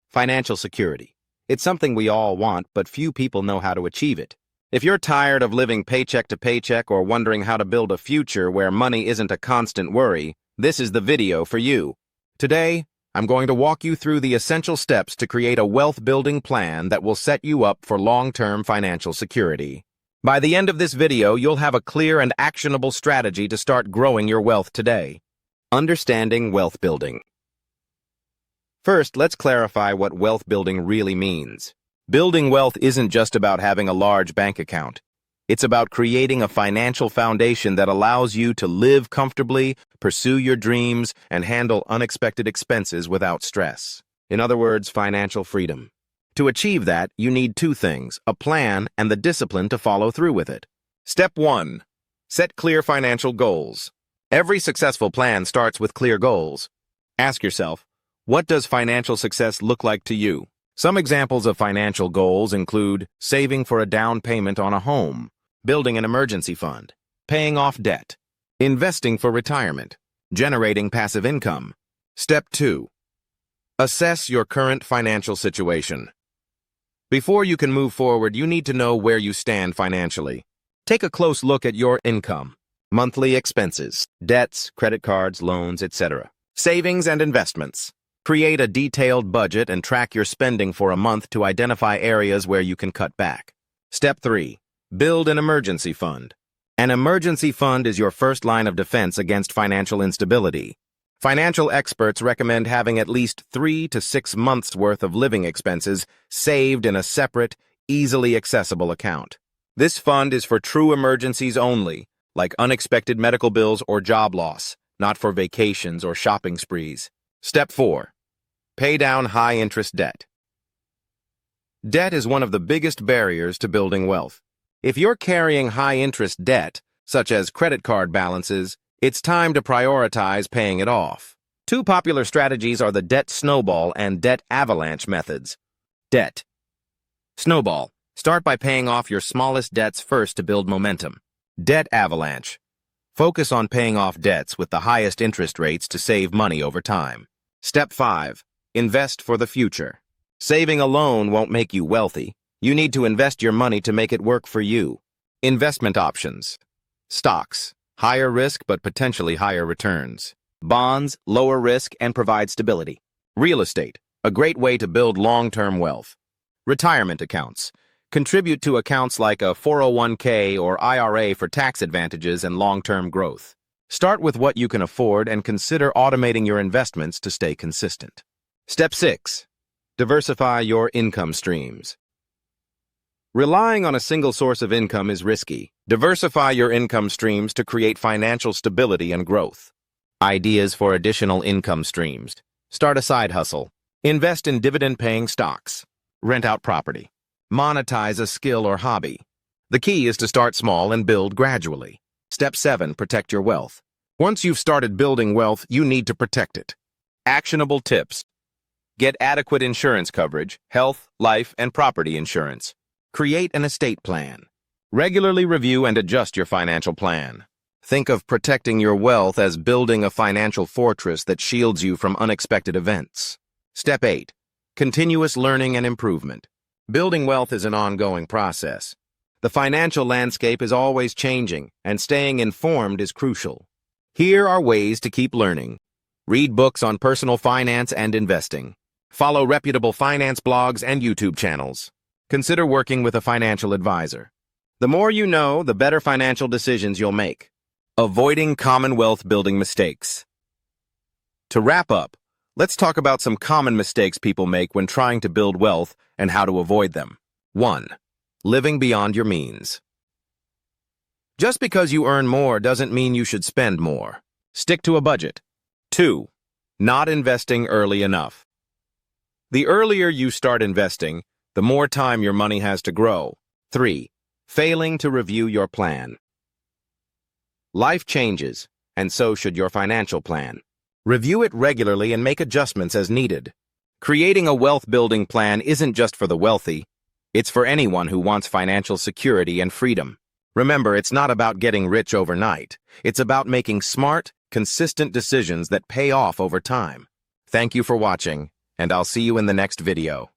Financial security. It's something we all want, but few people know how to achieve it. If you're tired of living paycheck to paycheck or wondering how to build a future where money isn't a constant worry, this is the video for you. Today, I'm going to walk you through the essential steps to create a wealth-building plan that will set you up for long-term financial security. By the end of this video, you'll have a clear and actionable strategy to start growing your wealth today. Understanding wealth building. First, let's clarify what wealth building really means. Building wealth isn't just about having a large bank account. It's about creating a financial foundation that allows you to live comfortably, pursue your dreams, and handle unexpected expenses without stress. In other words, financial freedom. To achieve that, you need two things: a plan and the discipline to follow through with it. Step 1. Set clear financial goals. Every successful plan starts with clear goals. Ask yourself, what does financial success look like to you? Some examples of financial goals include saving for a down payment on a home, building an emergency fund, paying off debt, investing for retirement, generating passive income. Step 2. Assess your current financial situation. Before you can move forward, you need to know where you stand financially. Take a close look at your income, monthly expenses, debts, credit cards, loans, etc., savings and investments. Create a detailed budget and track your spending for a month to identify areas where you can cut back. Step 3. Build an emergency fund. An emergency fund is your first line of defense against financial instability. Financial experts recommend having at least 3 to 6 months' worth of living expenses saved in a separate, easily accessible account. This fund is for true emergencies only, like unexpected medical bills or job loss, not for vacations or shopping sprees. Step 4. Pay down high-interest debt. Debt is one of the biggest barriers to building wealth. If you're carrying high-interest debt, such as credit card balances, it's time to prioritize paying it off. Two popular strategies are the debt snowball and debt avalanche methods. Debt snowball. Start by paying off your smallest debts first to build momentum. Debt avalanche. Focus on paying off debts with the highest interest rates to save money over time. Step 5. Invest for the future. Saving alone won't make you wealthy. You need to invest your money to make it work for you. Investment options. Stocks. Higher risk but potentially higher returns. Bonds. Lower risk and provide stability. Real estate. A great way to build long-term wealth. Retirement accounts. Contribute to accounts like a 401k or IRA for tax advantages and long-term growth. Start with what you can afford and consider automating your investments to stay consistent. Step 6. Diversify your income streams. Relying on a single source of income is risky. Diversify your income streams to create financial stability and growth. Ideas for additional income streams. Start a side hustle. Invest in dividend-paying stocks. Rent out property. Monetize a skill or hobby. The key is to start small and build gradually. Step 7. Protect your wealth. Once you've started building wealth, you need to protect it. Actionable tips. Get adequate insurance coverage, health, life, and property insurance. Create an estate plan. Regularly review and adjust your financial plan. Think of protecting your wealth as building a financial fortress that shields you from unexpected events. Step 8. Continuous learning and improvement. Building wealth is an ongoing process. The financial landscape is always changing, and staying informed is crucial. Here are ways to keep learning. Read books on personal finance and investing. Follow reputable finance blogs and YouTube channels. Consider working with a financial advisor. The more you know, the better financial decisions you'll make. Avoiding common wealth-building mistakes. To wrap up, let's talk about some common mistakes people make when trying to build wealth and how to avoid them. 1. Living beyond your means. Just because you earn more doesn't mean you should spend more. Stick to a budget. 2. Not investing early enough. The earlier you start investing, the more time your money has to grow. 3. Failing to review your plan. Life changes, and so should your financial plan. Review it regularly and make adjustments as needed. Creating a wealth-building plan isn't just for the wealthy. It's for anyone who wants financial security and freedom. Remember, it's not about getting rich overnight. It's about making smart, consistent decisions that pay off over time. Thank you for watching, and I'll see you in the next video.